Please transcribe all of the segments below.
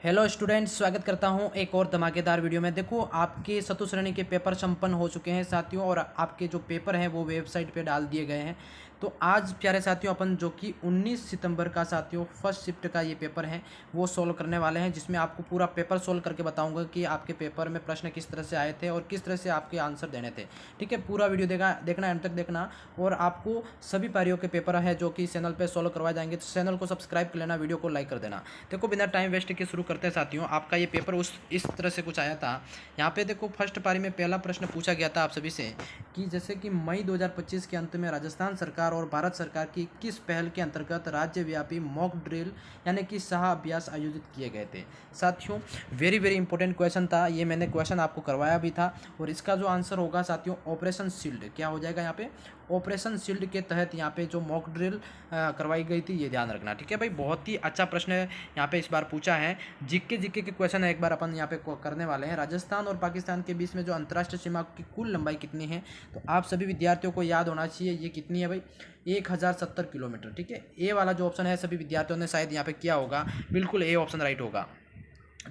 Hello students, स्वागत करता हूं एक और धमाकेदार वीडियो में। देखो, आपके चतुर्थ श्रेणी के पेपर संपन्न हो चुके हैं साथियों, और आपके जो पेपर हैं वो वेबसाइट पे डाल दिए गए हैं। तो आज प्यारे साथियों अपन जो कि 19 सितंबर का साथियों फर्स्ट शिफ्ट का ये पेपर है वो सोल्व करने वाले हैं, जिसमें आपको पूरा पेपर सोल्व करके बताऊंगा कि आपके पेपर में प्रश्न किस तरह से आए थे और किस तरह से आपके आंसर देने थे। ठीक है, पूरा वीडियो देखना एंड तक देखना। और आपको सभी पारियों के पेपर है जो कि चैनल पर सोल्व करवाए जाएंगे, तो चैनल को सब्सक्राइब कर लेना, वीडियो को लाइक कर देना। देखो, बिना टाइम वेस्ट के शुरू करते हैं साथियों। आपका ये पेपर इस तरह से कुछ आया था। यहाँ पे देखो, फर्स्ट पारी में पहला प्रश्न पूछा गया था आप सभी से कि जैसे कि मई 2025 के अंत में राजस्थान सरकार और भारत सरकार की किस पहल के अंतर्गत राज्यव्यापी मॉक ड्रिल यानी कि सह अभ्यास आयोजित किए गए थे। साथियों, वेरी वेरी इंपॉर्टेंट क्वेश्चन था ये, मैंने क्वेश्चन आपको करवाया भी था। और इसका जो आंसर होगा साथियों, ऑपरेशन शील्ड क्या हो जाएगा यहाँ पे। ऑपरेशन शील्ड के तहत यहाँ पे जो मॉक ड्रिल करवाई गई थी, ये ध्यान रखना। ठीक है भाई, बहुत ही अच्छा प्रश्न है यहाँ पे इस बार पूछा है। जीके के क्वेश्चन है, एक बार अपन यहाँ पे करने वाले हैं। राजस्थान और पाकिस्तान के बीच में जो अंतर्राष्ट्रीय सीमा की कुल लंबाई कितनी है, तो आप सभी विद्यार्थियों को याद होना चाहिए ये कितनी है भाई, 1070 किलोमीटर। ठीक है, ए वाला जो ऑप्शन है सभी विद्यार्थियों ने शायद यहाँ पे किया होगा, बिल्कुल ए ऑप्शन राइट होगा।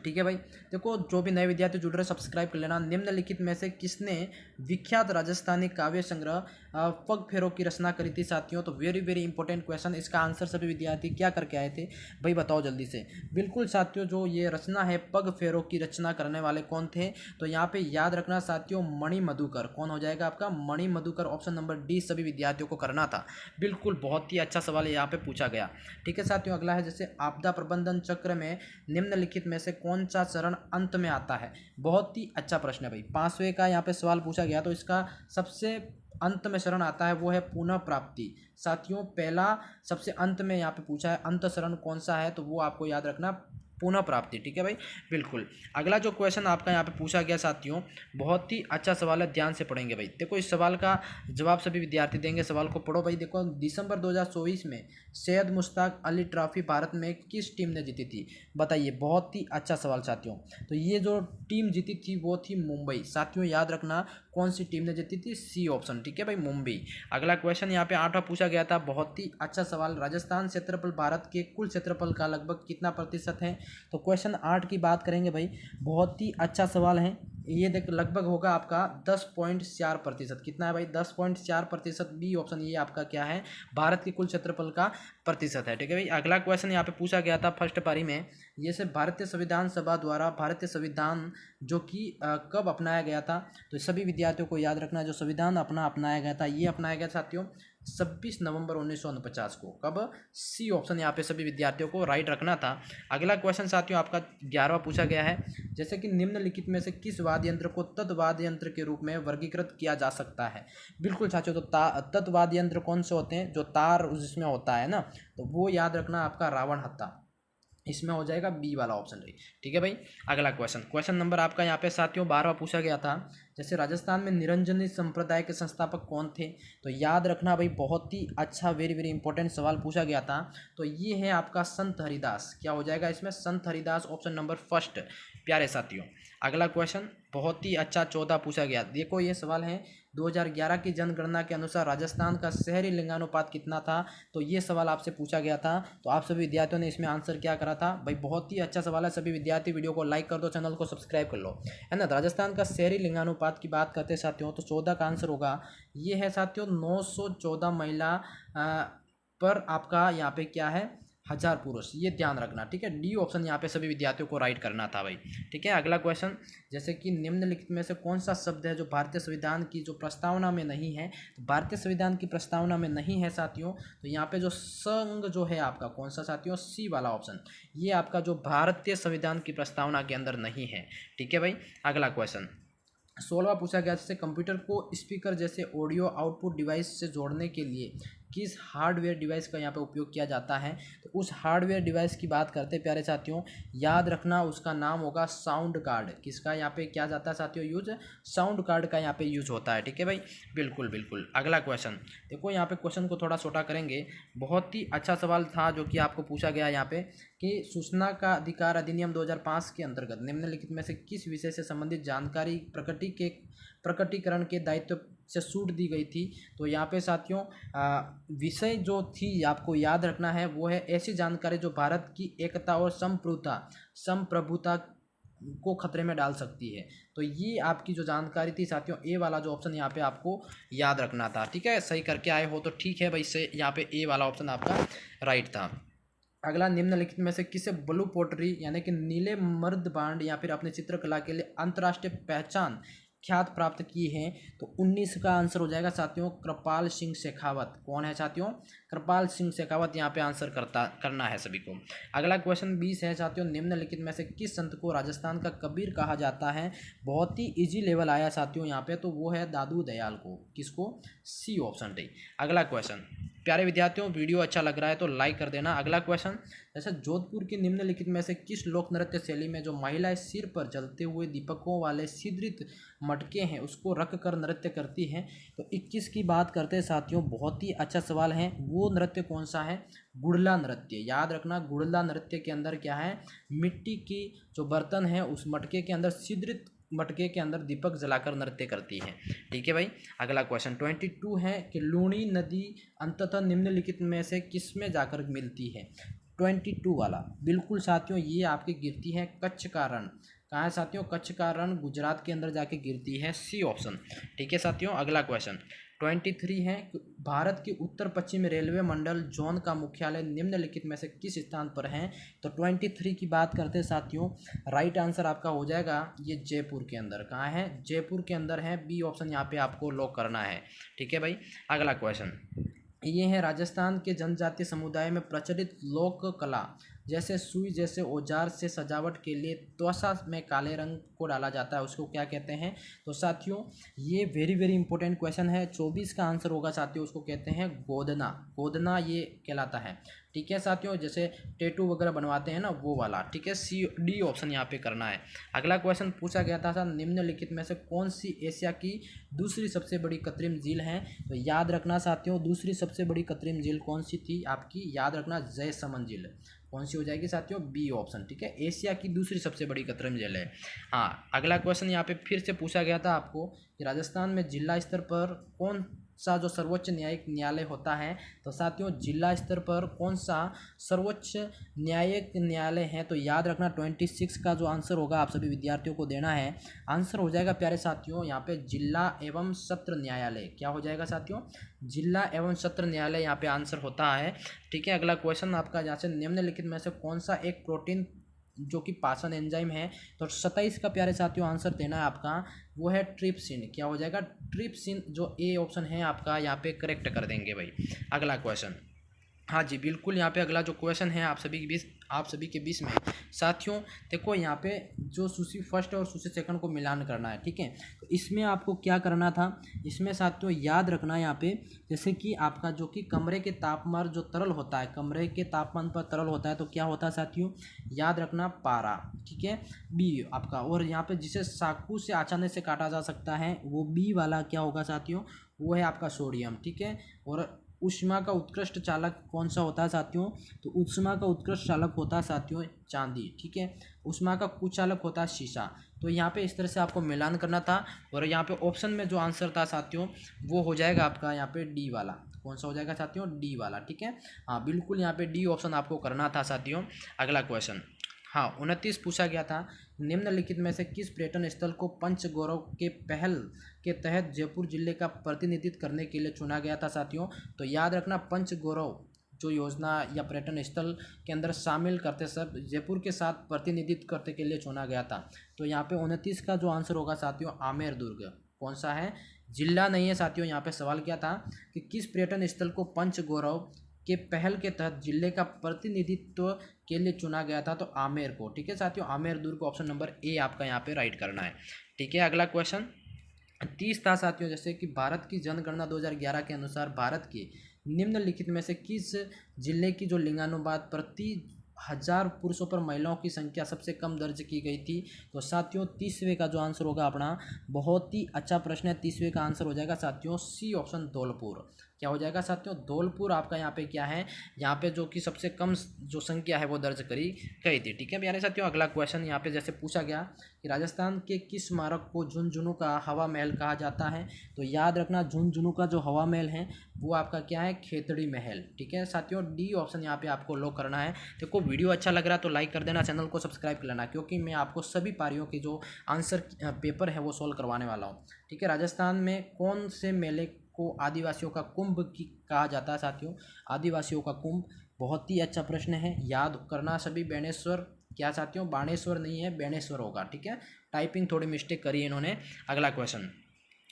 ठीक है भाई, देखो जो भी नए विद्यार्थी जुड़ रहे हैं सब्सक्राइब कर लेना। निम्नलिखित में से किसने विख्यात राजस्थानी काव्य संग्रह पग फेरों की रचना करी थी साथियों। तो वेरी वेरी इंपॉर्टेंट क्वेश्चन, इसका आंसर सभी विद्यार्थी क्या करके आए थे भाई, बताओ जल्दी से। बिल्कुल साथियों, जो ये रचना है पग फेरों की रचना करने वाले कौन थे, तो यहाँ पे याद रखना साथियों, मणि मधुकर। कौन हो जाएगा आपका, मणि मधुकर। ऑप्शन नंबर डी सभी विद्यार्थियों को करना था। बिल्कुल, बहुत ही अच्छा सवाल यहाँ पे पूछा गया। ठीक है साथियों, अगला है जैसे आपदा प्रबंधन चक्र में निम्नलिखित में से कौन सा चरण अंत में आता है। बहुत ही अच्छा प्रश्न है भाई, 5वें का यहाँ पे सवाल पूछा गया, तो इसका सबसे अंत में चरण आता है वो है पुनः प्राप्ति। साथियों, पहला सबसे अंत में यहाँ पे पूछा है, अंत चरण कौन सा है, तो वो आपको याद रखना, पुनः प्राप्ति। ठीक है भाई, बिल्कुल। अगला जो क्वेश्चन आपका यहाँ पे पूछा गया साथियों, बहुत ही अच्छा सवाल है, ध्यान से पढ़ेंगे भाई। देखो, इस सवाल का जवाब सभी विद्यार्थी देंगे, सवाल को पढ़ो भाई। देखो, दिसंबर 2024 में सैयद मुश्ताक अली ट्रॉफी भारत में किस टीम ने जीती थी, बताइए। बहुत ही अच्छा सवाल साथियों। तो ये जो टीम जीती थी वो थी मुंबई। साथियों याद रखना, कौन सी टीम ने जीती थी, सी ऑप्शन। ठीक है भाई, मुंबई। अगला क्वेश्चन यहाँ पे 8वां पूछा गया था, बहुत ही अच्छा सवाल। राजस्थान क्षेत्रफल भारत के कुल क्षेत्रफल का लगभग कितना प्रतिशत है, तो क्वेश्चन 8 की बात करेंगे भाई, बहुत ही अच्छा सवाल है ये। देख, लगभग होगा आपका 10.4%। कितना है भाई, 10.4%। बी ऑप्शन ये आपका क्या है, भारत के कुल क्षेत्रफल का प्रतिशत है। ठीक है भाई, अगला क्वेश्चन यहाँ पे पूछा गया था फर्स्ट पारी में, ये से भारतीय संविधान सभा द्वारा भारतीय संविधान जो कि कब अपनाया गया था, तो सभी विद्यार्थियों को याद रखना, जो संविधान अपनाया गया था, ये अपनाया गया साथियों 26 नवंबर 1949 को। कब, सी ऑप्शन यहाँ पे सभी विद्यार्थियों को राइट रखना था। अगला क्वेश्चन साथियों आपका 11वां पूछा गया है, जैसे कि निम्नलिखित में से किस वाद्य यंत्र को तत्वाद्य यंत्र के रूप में वर्गीकृत किया जा सकता है। बिल्कुल साथियों, तो तत्वाद्य यंत्र कौन से होते हैं, जो तार जिसमें होता है ना, तो वो याद रखना आपका रावण हत्था, इसमें हो जाएगा बी वाला ऑप्शन रही। ठीक है भाई, अगला क्वेश्चन नंबर आपका यहाँ पे साथियों 12वां पूछा गया था, जैसे राजस्थान में निरंजनी संप्रदाय के संस्थापक कौन थे, तो याद रखना भाई, बहुत ही अच्छा वेरी वेरी इंपॉर्टेंट सवाल पूछा गया था। तो ये है आपका संत हरिदास। क्या हो जाएगा इसमें, संत हरिदास, ऑप्शन नंबर फर्स्ट प्यारे साथियों। अगला क्वेश्चन बहुत ही अच्छा 14 पूछा गया। देखो, ये सवाल है 2011 की जनगणना के अनुसार राजस्थान का शहरी लिंगानुपात कितना था, तो ये सवाल आपसे पूछा गया था। तो आप सभी विद्यार्थियों ने इसमें आंसर क्या करा था भाई, बहुत ही अच्छा सवाल है। सभी विद्यार्थी वीडियो को लाइक कर दो, चैनल को सब्सक्राइब कर लो, है ना। राजस्थान का शहरी लिंगानुपात की बात करते साथियों, तो 14 का आंसर होगा ये है साथियों 914 महिला पर आपका यहाँ पे क्या है, 1000 पुरुष, ये ध्यान रखना। ठीक है, डी ऑप्शन यहाँ पे सभी विद्यार्थियों को राइट करना था भाई। ठीक है, अगला क्वेश्चन, जैसे कि निम्नलिखित में से कौन सा शब्द है जो भारतीय संविधान की जो प्रस्तावना में नहीं है, तो भारतीय संविधान की प्रस्तावना में नहीं है साथियों, तो यहाँ पे जो संघ जो है आपका कौन सा साथियों, सी वाला ऑप्शन, ये आपका जो भारतीय संविधान की प्रस्तावना के अंदर नहीं है। ठीक है भाई, अगला क्वेश्चन 16वां पूछा गया, जैसे कंप्यूटर को स्पीकर जैसे ऑडियो आउटपुट डिवाइस से जोड़ने के लिए किस हार्डवेयर डिवाइस का यहाँ पे उपयोग किया जाता है, तो उस हार्डवेयर डिवाइस की बात करते हैं प्यारे साथियों, याद रखना उसका नाम होगा साउंड कार्ड। किसका यहाँ पे क्या जाता है साथियों यूज, साउंड कार्ड का यहाँ पे यूज होता है। ठीक है भाई, बिल्कुल बिल्कुल। अगला क्वेश्चन देखो, यहाँ पे क्वेश्चन को थोड़ा छोटा करेंगे, बहुत ही अच्छा सवाल था जो कि आपको पूछा गया यहाँ पे कि सूचना का अधिकार अधिनियम 2005 के अंतर्गत निम्नलिखित में से किस विषय से संबंधित जानकारी प्रकटीकरण के दायित्व से छूट दी गई थी। तो यहाँ पे साथियों विषय जो थी आपको याद रखना है वो है ऐसी जानकारी जो भारत की एकता और संप्रभुता को खतरे में डाल सकती है। तो ये आपकी जो जानकारी थी साथियों, ए वाला जो ऑप्शन यहाँ पे आपको याद रखना था। ठीक है, सही करके आए हो तो ठीक है भाई, से यहाँ पे ए वाला ऑप्शन आपका राइट था। अगला, निम्नलिखित में से किसे ब्लू पोट्री यानी कि नीले मर्द बांड या फिर अपने चित्रकला के लिए अंतर्राष्ट्रीय पहचान ख्यात प्राप्त की है? तो 19 का आंसर हो जाएगा साथियों कृपाल सिंह शेखावत। कौन है साथियों? कृपाल सिंह शेखावत यहाँ पे आंसर करना है सभी को। अगला क्वेश्चन 20 है साथियों, निम्नलिखित में से किस संत को राजस्थान का कबीर कहा जाता है? बहुत ही इजी लेवल आया साथियों यहाँ पे, तो वो है दादू दयाल को। किसको? C option D. अगला क्वेश्चन, प्यारे विद्यार्थियों वीडियो अच्छा लग रहा है तो लाइक कर देना। अगला क्वेश्चन, जैसे जोधपुर की निम्नलिखित में से किस लोक नृत्य शैली में जो महिलाएं सिर पर जलते हुए दीपकों वाले छिद्रित मटके हैं उसको रख कर नृत्य करती हैं? तो 21 की बात करते हैं साथियों, बहुत ही अच्छा सवाल है। वो नृत्य कौन सा है? गुड़ला नृत्य। याद रखना, गुड़ला नृत्य के अंदर क्या है? मिट्टी की जो बर्तन है उस मटके के अंदर छिद्रित मटके के अंदर दीपक जलाकर नृत्य करती है। ठीक है भाई। अगला क्वेश्चन 22 है कि लूणी नदी अंततः निम्नलिखित में से किस में जाकर मिलती है? 22 वाला बिल्कुल साथियों ये आपकी गिरती है कच्छ का रण। कहाँ है साथियों? कच्छ का रण गुजरात के अंदर जाके गिरती है, सी ऑप्शन। ठीक है साथियों। अगला क्वेश्चन 23 है, भारत की उत्तर पश्चिम रेलवे मंडल जोन का मुख्यालय निम्नलिखित में से किस स्थान पर है? तो 23 की बात करते हैं साथियों, राइट आंसर आपका हो जाएगा ये जयपुर के अंदर। कहाँ है? जयपुर के अंदर है, बी ऑप्शन यहाँ पे आपको लॉक करना है। ठीक है भाई। अगला क्वेश्चन ये है, राजस्थान के जनजातीय समुदाय में प्रचलित लोक कला जैसे सुई जैसे औजार से सजावट के लिए त्वचा में काले रंग को डाला जाता है उसको क्या कहते हैं? तो साथियों ये वेरी वेरी इंपॉर्टेंट क्वेश्चन है। 24 का आंसर होगा साथियों, उसको कहते हैं गोदना। गोदना ये कहलाता है। ठीक है साथियों, जैसे टैटू वगैरह बनवाते हैं ना वो वाला। ठीक है, सी डी ऑप्शन यहाँ पे करना है। अगला क्वेश्चन पूछा गया था निम्नलिखित में से कौन सी एशिया की दूसरी सबसे बड़ी कृत्रिम झील है? तो याद रखना साथियों, दूसरी सबसे बड़ी कृत्रिम झील कौन सी थी आपकी? याद रखना जयसमंद झील। कौन सी हो जाएगी साथियों? B option. ठीक है, एशिया की दूसरी सबसे बड़ी कृत्रिम झील है। हाँ, अगला क्वेश्चन यहाँ पे फिर से पूछा गया था आपको कि राजस्थान में जिला स्तर पर कौन सा जो सर्वोच्च न्यायिक न्यायालय होता है? तो साथियों जिला स्तर पर कौन सा सर्वोच्च न्यायिक न्यायालय है? तो याद रखना 26 का जो आंसर होगा आप सभी विद्यार्थियों को देना है। आंसर हो जाएगा प्यारे साथियों यहाँ पे जिला एवं सत्र न्यायालय। क्या हो जाएगा साथियों? जिला एवं सत्र न्यायालय यहाँ पे आंसर होता है। ठीक है, अगला क्वेश्चन आपका यहाँ से, निम्नलिखित में से कौन सा एक प्रोटीन जो कि पाचन एंजाइम है? तो 27 का प्यारे साथियों आंसर देना है आपका, वो है ट्रिप्सिन। क्या हो जाएगा? ट्रिप्सिन, जो ए ऑप्शन है आपका यहाँ पे करेक्ट कर देंगे भाई। अगला क्वेश्चन, हाँ जी बिल्कुल, यहाँ पे अगला जो क्वेश्चन है आप सभी के बीच में साथियों, देखो यहाँ पे जो सूची फर्स्ट और सूची सेकंड को मिलान करना है। ठीक है, तो इसमें आपको क्या करना था? इसमें साथियों याद रखना यहाँ पे, जैसे कि आपका जो कि कमरे के तापमान जो तरल होता है, कमरे के तापमान पर तरल होता है तो क्या होता है साथियों? याद रखना पारा। ठीक है, बी आपका। और यहाँ पे जिसे चाकू से आसानी से काटा जा सकता है वो बी वाला क्या होगा साथियों? वो है आपका सोडियम। ठीक है, और ऊष्मा का उत्कृष्ट चालक कौन सा होता है साथियों? तो ऊष्मा का उत्कृष्ट चालक होता है साथियों चांदी। ठीक है, ऊष्मा का कुचालक होता है शीशा। तो यहाँ पे इस तरह से आपको मिलान करना था, और यहाँ पे ऑप्शन में जो आंसर था साथियों वो हो जाएगा आपका यहाँ पे डी वाला। कौन सा हो जाएगा साथियों? डी वाला। ठीक है, हाँ बिल्कुल, यहाँ पे डी ऑप्शन आपको करना था साथियों। अगला क्वेश्चन, हाँ 29 पूछा गया था, निम्नलिखित में से किस पर्यटन स्थल को पंच गौरव के पहल के तहत जयपुर जिले का प्रतिनिधित्व करने के लिए चुना गया था साथियों? तो याद रखना पंच गौरव जो योजना या पर्यटन स्थल के अंदर शामिल करते सब जयपुर के साथ प्रतिनिधित्व करने के लिए चुना गया था। तो यहाँ पे 29 का जो आंसर होगा साथियों आमेर दुर्ग। कौन सा है? जिला नहीं है साथियों, यहाँ पे सवाल क्या था कि किस पर्यटन स्थल को पंच गौरव के पहल के तहत जिले का प्रतिनिधित्व के लिए चुना गया था? तो आमेर को। ठीक है साथियों, आमेर दुर्ग ऑप्शन नंबर ए आपका यहाँ पे राइट करना है। ठीक है, अगला क्वेश्चन 30 था साथियों, जैसे कि भारत की जनगणना 2011 के अनुसार भारत के निम्नलिखित में से किस जिले की जो लिंगानुपात प्रति 1000 पुरुषों पर महिलाओं की संख्या सबसे कम दर्ज की गई थी? तो साथियों 30वें का जो आंसर होगा अपना, बहुत ही अच्छा प्रश्न है, 30वें का आंसर हो जाएगा साथियों सी ऑप्शन धौलपुर। क्या हो जाएगा साथियों, धौलपुर आपका यहाँ पे क्या है, यहाँ पे जो कि सबसे कम जो संख्या है वो दर्ज करी गई थी। ठीक है प्यारे साथियों, अगला क्वेश्चन यहाँ पे जैसे पूछा गया कि राजस्थान के किस स्मारक को झुंझुनू का हवा महल कहा जाता है, तो याद रखना झुंझुनू का जो हवा महल है वो आपका क्या है, खेतड़ी महल। ठीक है साथियों, डी ऑप्शन यहाँ पे आपको लॉक करना है। देखो वीडियो अच्छा लग रहा है तो लाइक कर देना, चैनल को सब्सक्राइब कर लेना, क्योंकि मैं आपको सभी पारियों की जो आंसर पेपर है वो सॉल्व करवाने वाला हूँ। ठीक है, राजस्थान में कौन से मेले को आदिवासियों का कुंभ की कहा जाता है साथियों, आदिवासियों का कुंभ। बहुत ही अच्छा प्रश्न है, याद करना सभी। बेणेश्वर, क्या साथियों, बाणेश्वर नहीं है, बेणेश्वर होगा। ठीक है, टाइपिंग थोड़ी मिस्टेक करी है इन्होंने। अगला क्वेश्चन,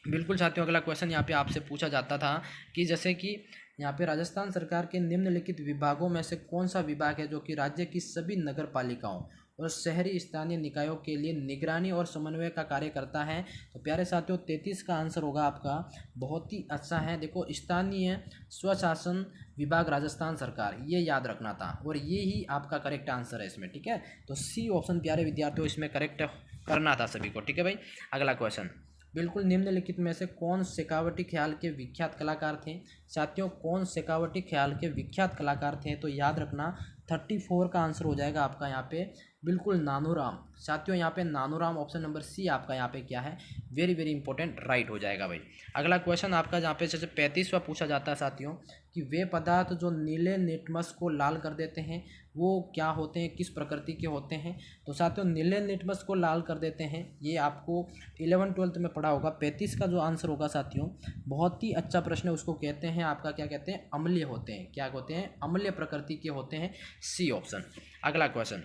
बिल्कुल साथियों, अगला क्वेश्चन यहाँ पे आपसे पूछा जाता था कि जैसे कि यहाँ पे राजस्थान सरकार के निम्नलिखित विभागों में से कौन सा विभाग है जो कि राज्य की सभी नगर पालिकाओं और शहरी स्थानीय निकायों के लिए निगरानी और समन्वय का कार्य करता है। तो प्यारे साथियों 33 का आंसर होगा आपका, बहुत ही अच्छा है। देखो, स्थानीय स्वशासन विभाग राजस्थान सरकार, ये याद रखना था और ये ही आपका करेक्ट आंसर है इसमें। ठीक है, तो सी ऑप्शन प्यारे विद्यार्थियों इसमें करेक्ट करना था सभी को। ठीक है भाई, अगला क्वेश्चन, बिल्कुल निम्नलिखित में से कौन शेखावटी ख्याल के विख्यात कलाकार थे। साथियों कौन शेखावटी ख्याल के विख्यात कलाकार थे, तो याद रखना 34 का आंसर हो जाएगा आपका यहाँ पे, बिल्कुल नानूराम। साथियों यहाँ पे नानूराम, ऑप्शन नंबर सी आपका यहाँ पे क्या है, वेरी वेरी इंपॉर्टेंट राइट हो जाएगा भाई। अगला क्वेश्चन आपका जहाँ पे जैसे 35वां पूछा जाता है साथियों कि वे पदार्थ जो नीले लिटमस को लाल कर देते हैं वो क्या होते हैं, किस प्रकृति के होते हैं। तो साथियों नीले लिटमस को लाल कर देते हैं, ये आपको 11th-12th में पढ़ा होगा। 35 का जो आंसर होगा साथियों, बहुत ही अच्छा प्रश्न है, उसको कहते हैं आपका क्या कहते हैं, अम्लीय होते हैं। क्या होते हैं, अम्लीय प्रकृति के होते हैं, सी ऑप्शन। अगला क्वेश्चन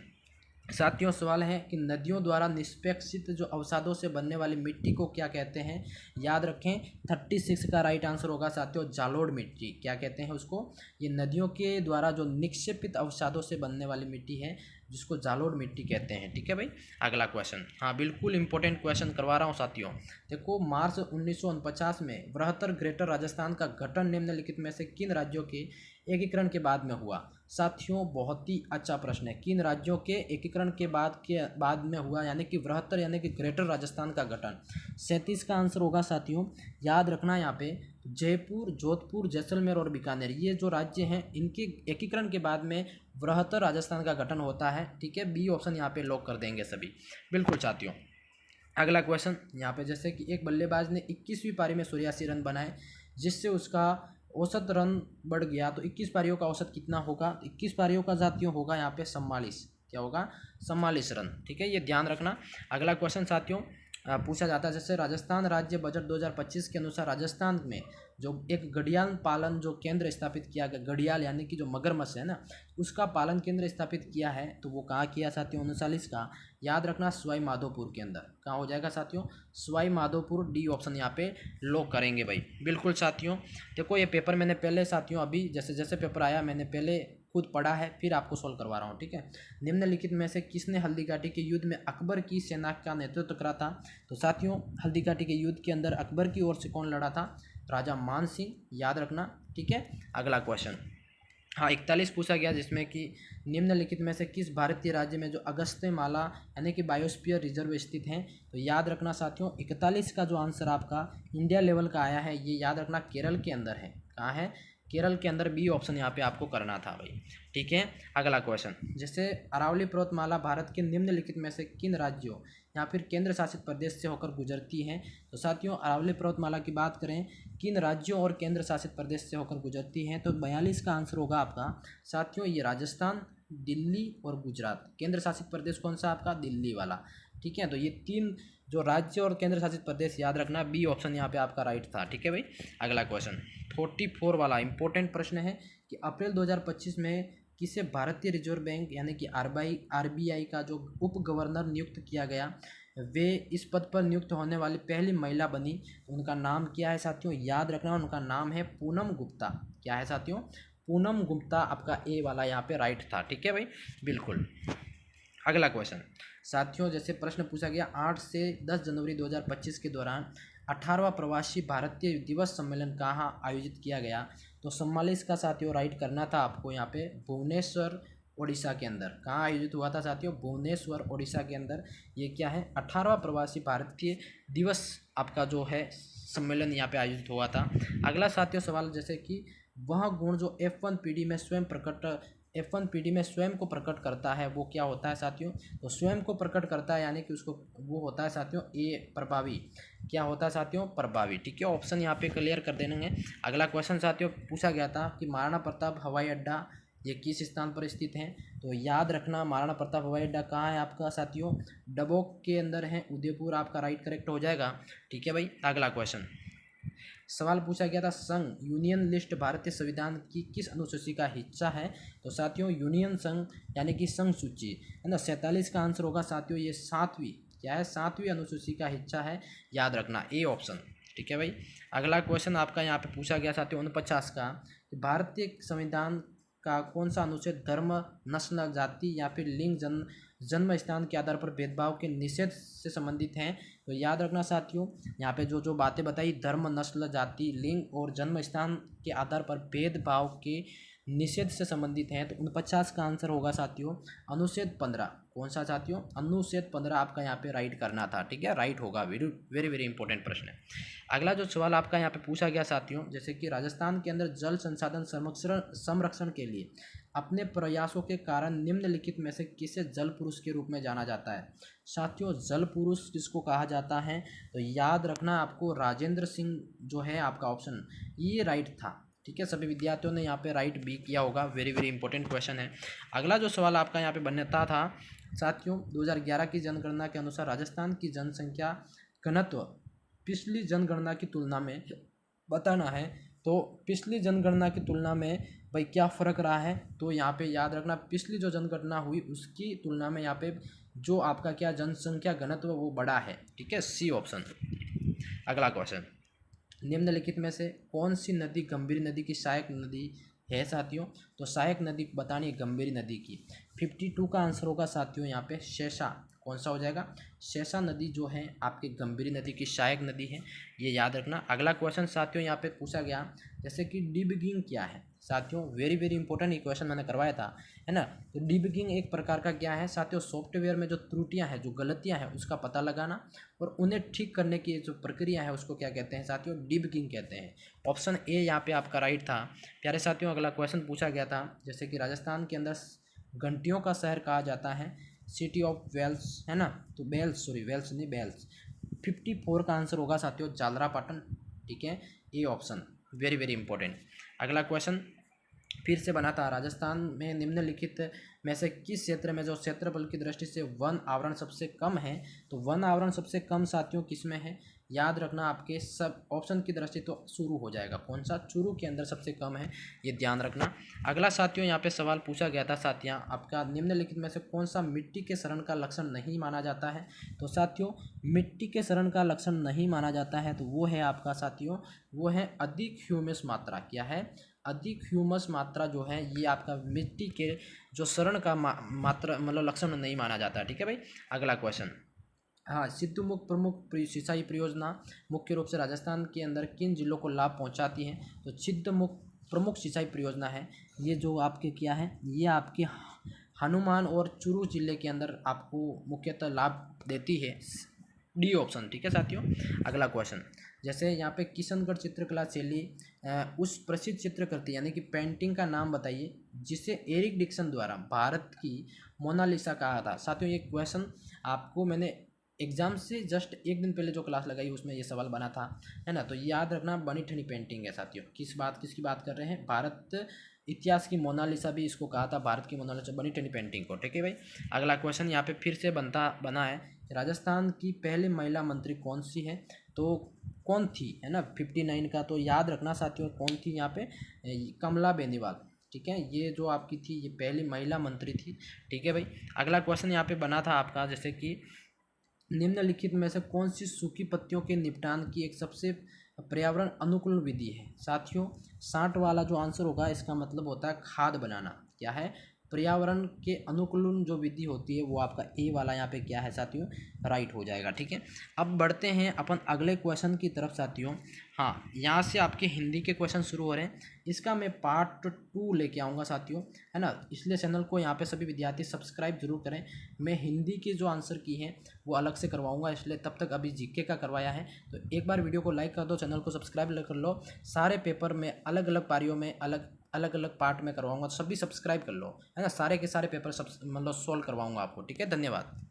साथियों सवाल है कि नदियों द्वारा निष्पेक्षित जो अवसादों से बनने वाली मिट्टी को क्या कहते हैं। याद रखें 36 का राइट आंसर होगा साथियों, जालोड़ मिट्टी। क्या कहते हैं उसको, ये नदियों के द्वारा जो निक्षेपित अवसादों से बनने वाली मिट्टी है जिसको जालोड़ मिट्टी कहते हैं। ठीक है भाई, अगला क्वेश्चन, हाँ बिल्कुल इंपॉर्टेंट क्वेश्चन करवा रहा हूँ साथियों। देखो, मार्च 1949 में बृहत्तर ग्रेटर राजस्थान का गठन निम्नलिखित में से किन राज्यों के एकीकरण के बाद में हुआ। साथियों बहुत ही अच्छा प्रश्न है, किन राज्यों के एकीकरण के बाद में हुआ, यानी कि बृहत्तर यानी कि ग्रेटर राजस्थान का गठन। 37 का आंसर होगा साथियों, याद रखना यहाँ पे जयपुर, जोधपुर, जैसलमेर और बीकानेर, ये जो राज्य हैं इनके एकीकरण के बाद में बृहत्तर राजस्थान का गठन होता है। ठीक है, बी ऑप्शन यहाँ पे लॉक कर देंगे सभी, बिल्कुल साथियों। अगला क्वेश्चन यहाँ पे जैसे कि एक बल्लेबाज ने 21वीं पारी में 84 रन बनाए जिससे उसका औसत रन बढ़ गया, तो 21 पारियों का औसत कितना होगा। 21 पारियों का साथियों होगा यहाँ पे 44, क्या होगा, 44 रन। ठीक है, ये ध्यान रखना। अगला क्वेश्चन साथियों पूछा जाता है जैसे राजस्थान राज्य बजट 2025 के अनुसार राजस्थान में जो एक घड़ियाल पालन जो केंद्र स्थापित किया गया, घड़ियाल यानी कि जो मगरमच्छ है ना, उसका पालन केंद्र स्थापित किया है, तो वो कहाँ किया साथियों, 39 का। याद रखना सवाई माधोपुर के अंदर, कहाँ हो जाएगा साथियों, सवाई माधोपुर, डी ऑप्शन यहाँ पे लॉक करेंगे भाई, बिल्कुल साथियों। देखो ये पेपर मैंने पहले साथियों अभी जैसे जैसे पेपर आया मैंने पहले खुद पढ़ा है, फिर आपको सॉल्व करवा रहा हूँ। ठीक है, निम्नलिखित में से किसने हल्दीघाटी के युद्ध में अकबर की सेना का नेतृत्व करा था। तो साथियों हल्दीघाटी के युद्ध के अंदर अकबर की ओर से कौन लड़ा था, राजा मान सिंह, याद रखना। ठीक है, अगला क्वेश्चन, हाँ 41 पूछा गया जिसमें कि निम्नलिखित में से किस भारतीय राज्य में जो अगस्त्य माला यानी कि बायोस्फीयर रिजर्व स्थित हैं। तो याद रखना साथियों 41 का जो आंसर आपका इंडिया लेवल का आया है, ये याद रखना केरल के अंदर है। कहाँ है, केरल के अंदर, बी ऑप्शन यहाँ पे आपको करना था भाई। ठीक है, अगला क्वेश्चन, जैसे अरावली पर्वतमाला भारत के निम्नलिखित में से किन राज्यों या फिर केंद्र शासित प्रदेश से होकर गुजरती है। तो साथियों अरावली पर्वतमाला की बात करें किन राज्यों और केंद्र शासित प्रदेश से होकर गुजरती है, तो 42 का आंसर होगा आपका साथियों, ये राजस्थान, दिल्ली और गुजरात। केंद्र शासित प्रदेश कौन सा आपका, दिल्ली वाला। ठीक है, तो ये 3 जो राज्य और केंद्र शासित प्रदेश याद रखना, बी ऑप्शन यहाँ पे आपका राइट था। ठीक है भाई, अगला क्वेश्चन 44 वाला इंपॉर्टेंट प्रश्न है कि अप्रैल 2025 में किसे भारतीय रिजर्व बैंक यानी कि आरबीआई का जो उप गवर्नर नियुक्त किया गया, वे इस पद पर नियुक्त होने वाली पहली महिला बनी। तो उनका नाम क्या है साथियों, याद रखना, उनका नाम है पूनम गुप्ता। क्या है साथियों, पूनम गुप्ता, आपका ए वाला यहाँ पे राइट था। ठीक है भाई, बिल्कुल। अगला क्वेश्चन साथियों जैसे प्रश्न पूछा गया 8 से 10 जनवरी 2025 के दौरान 18वां प्रवासी भारतीय दिवस सम्मेलन कहाँ आयोजित किया गया। तो 44 का साथियों राइट करना था आपको यहाँ पे, भुवनेश्वर ओडिशा के अंदर। कहाँ आयोजित हुआ था साथियों, भुवनेश्वर ओडिशा के अंदर। ये क्या है, 18वां प्रवासी भारतीय दिवस आपका जो है सम्मेलन यहाँ पे आयोजित हुआ था। अगला साथियों सवाल, जैसे कि वह गुण जो F1 पीढ़ी में स्वयं को प्रकट करता है वो क्या होता है साथियों? तो स्वयं को प्रकट करता है यानी कि उसको वो होता है साथियों ए प्रभावी। क्या होता है साथियों? प्रभावी। ठीक है, ऑप्शन यहाँ पे क्लियर कर देंगे। अगला क्वेश्चन साथियों पूछा गया था कि महाराणा प्रताप हवाई अड्डा ये किस स्थान पर स्थित है? तो याद रखना महाराणा प्रताप हवाई अड्डा कहाँ है आपका साथियों? डबोक के अंदर है, उदयपुर आपका राइट करेक्ट हो जाएगा। ठीक है भाई, अगला क्वेश्चन सवाल पूछा गया था संघ यूनियन लिस्ट भारतीय संविधान की किस अनुसूची का हिस्सा है? तो साथियों यूनियन संघ यानी कि संघ सूची है ना, 47 का आंसर होगा साथियों। ये 7वीं क्या है? 7वीं अनुसूची का हिस्सा है, याद रखना ए ऑप्शन। ठीक है भाई, अगला क्वेश्चन आपका यहाँ पे पूछा गया साथियों 49 का, भारतीय संविधान का कौन सा अनुच्छेद धर्म, नस्ल, जाति या फिर लिंग, जन्म स्थान के आधार पर भेदभाव के निषेध से संबंधित हैं? तो याद रखना साथियों, यहाँ पे जो जो बातें बताई धर्म, नस्ल, जाति, लिंग और जन्म स्थान के आधार पर भेदभाव के निषेध से संबंधित हैं। तो 49 का आंसर होगा साथियों अनुच्छेद 15। कौन सा साथियों? अनुच्छेद 15 आपका यहाँ पे राइट करना था। ठीक है, राइट होगा। वेरी वेरी वेरी इंपॉर्टेंट प्रश्न है। अगला जो सवाल आपका यहाँ पे पूछा गया साथियों, जैसे कि राजस्थान के अंदर जल संसाधन संरक्षण के लिए अपने प्रयासों के कारण निम्नलिखित में से किसे जल पुरुष के रूप में जाना जाता है? साथियों जल पुरुष किसको कहा जाता है? तो याद रखना आपको राजेंद्र सिंह जो है आपका ऑप्शन ये राइट था। ठीक है, सभी विद्यार्थियों ने यहाँ पे राइट भी किया होगा। वेरी वेरी इंपॉर्टेंट क्वेश्चन है। अगला जो सवाल आपका यहाँ पे बनता था साथियों 2011 की जनगणना के अनुसार राजस्थान की जनसंख्या घनत्व पिछली जनगणना की तुलना में बताना है। तो पिछली जनगणना की तुलना में भाई क्या फ़र्क रहा है? तो यहाँ पे याद रखना पिछली जो जनगणना हुई उसकी तुलना में यहाँ पे जो आपका क्या जनसंख्या घनत्व वो बड़ा है। ठीक है, सी ऑप्शन। अगला क्वेश्चन, निम्नलिखित में से कौन सी नदी गंभीर नदी की सहायक नदी है साथियों? तो सहायक नदी बतानी है गंभीर नदी की। 52 का आंसर होगा साथियों यहाँ पे शेषा। कौन सा हो जाएगा? शेषा नदी जो है आपकी गंभीर नदी की सहायक नदी है, ये याद रखना। अगला क्वेश्चन साथियों यहाँ पे पूछा गया जैसे कि डिबगिंग क्या है साथियों? वेरी वेरी इंपॉर्टेंट ये क्वेश्चन मैंने करवाया था, है ना। तो डिबगिंग एक प्रकार का क्या है साथियों? सॉफ्टवेयर में जो त्रुटियां हैं, जो गलतियां हैं उसका पता लगाना और उन्हें ठीक करने की जो प्रक्रिया है उसको क्या कहते हैं साथियों? डिबगिंग कहते हैं। ऑप्शन ए यहाँ पे आपका राइट था। प्यारे साथियों अगला क्वेश्चन पूछा गया था जैसे कि राजस्थान के अंदर घंटियों का शहर कहा जाता है, सिटी ऑफ वेल्स, है ना। तो बेल्स, सॉरी वेल्स नहीं बेल्स। 54 का आंसर होगा साथियों जालरापाटन। ठीक है, A option. Very very important. अगला क्वेश्चन फिर से बना था राजस्थान में निम्नलिखित में से किस क्षेत्र में जो क्षेत्रफल की दृष्टि से वन आवरण सबसे कम है? तो वन आवरण सबसे कम साथियों किस में है? याद रखना आपके सब ऑप्शन की दृष्टि तो शुरू हो जाएगा। कौन सा? चूरू के अंदर सबसे कम है, ये ध्यान रखना। अगला साथियों यहाँ पे सवाल पूछा गया था साथियाँ आपका निम्नलिखित में से कौन सा मिट्टी के शरण का लक्षण नहीं माना जाता है? तो साथियों मिट्टी के शरण का लक्षण नहीं माना जाता है तो वो है आपका साथियों वो है अधिक ह्यूमस मात्रा। क्या है? अधिक ह्यूमस मात्रा जो है ये आपका मिट्टी के जो शरण का मात्रा मतलब लक्षण नहीं माना जाता। ठीक है भाई, अगला क्वेश्चन। हाँ, सिद्धमुख प्रमुख सिंचाई परियोजना मुख्य रूप से राजस्थान के अंदर किन जिलों को लाभ पहुंचाती है? तो सिद्धमुख प्रमुख सिंचाई परियोजना है ये जो आपके क्या है ये आपके हनुमान और चूरू जिले के अंदर आपको मुख्यतः लाभ देती है, डी ऑप्शन। ठीक है साथियों, अगला क्वेश्चन जैसे यहाँ पे किशनगढ़ चित्रकला शैली उस प्रसिद्ध चित्रकृति यानी कि पेंटिंग का नाम बताइए जिसे एरिक डिक्सन द्वारा भारत की मोनालिसा कहा था। साथियों ये क्वेश्चन आपको मैंने एग्जाम से जस्ट एक दिन पहले जो क्लास लगाई उसमें ये सवाल बना था, है ना। तो याद रखना बनी ठनी पेंटिंग है साथियों। किसकी बात कर रहे हैं? भारत इतिहास की मोनालिसा भी इसको कहा था, भारत की मोनालिसा बनी ठनी पेंटिंग को। ठीक है भाई, अगला क्वेश्चन यहाँ पे फिर से बना है राजस्थान की पहली महिला मंत्री कौन सी है? तो कौन थी, है ना। 59 का तो याद रखना साथियों कौन थी यहाँ पे? कमला बेनीवाल। ठीक है, ये जो आपकी थी ये पहली महिला मंत्री थी। ठीक है भाई, अगला क्वेश्चन यहाँ पे बना था आपका जैसे कि निम्नलिखित में से कौन सी सूखी पत्तियों के निपटान की एक सबसे पर्यावरण अनुकूल विधि है? साथियों 60 वाला जो आंसर होगा इसका मतलब होता है खाद बनाना। क्या है? पर्यावरण के अनुकूलन जो विधि होती है वो आपका ए वाला यहाँ पे क्या है साथियों, राइट हो जाएगा। ठीक है, अब बढ़ते हैं अपन अगले क्वेश्चन की तरफ साथियों। हाँ, यहाँ से आपके हिंदी के क्वेश्चन शुरू हो रहे हैं, इसका मैं पार्ट 2 लेके आऊँगा साथियों, है ना। इसलिए चैनल को यहाँ पे सभी विद्यार्थी सब्सक्राइब जरूर करें। मैं हिंदी की जो आंसर की हैं वो अलग से करवाऊँगा, इसलिए तब तक अभी जीके का करवाया है। तो एक बार वीडियो को लाइक कर दो, चैनल को सब्सक्राइब कर लो। सारे पेपर में अलग अलग पारियों में अलग अलग पार्ट में करवाऊँगा, सभी सब्सक्राइब कर लो, है ना। सारे के सारे पेपर सब मतलब सोल्व करवाऊँगा आपको। ठीक है, धन्यवाद।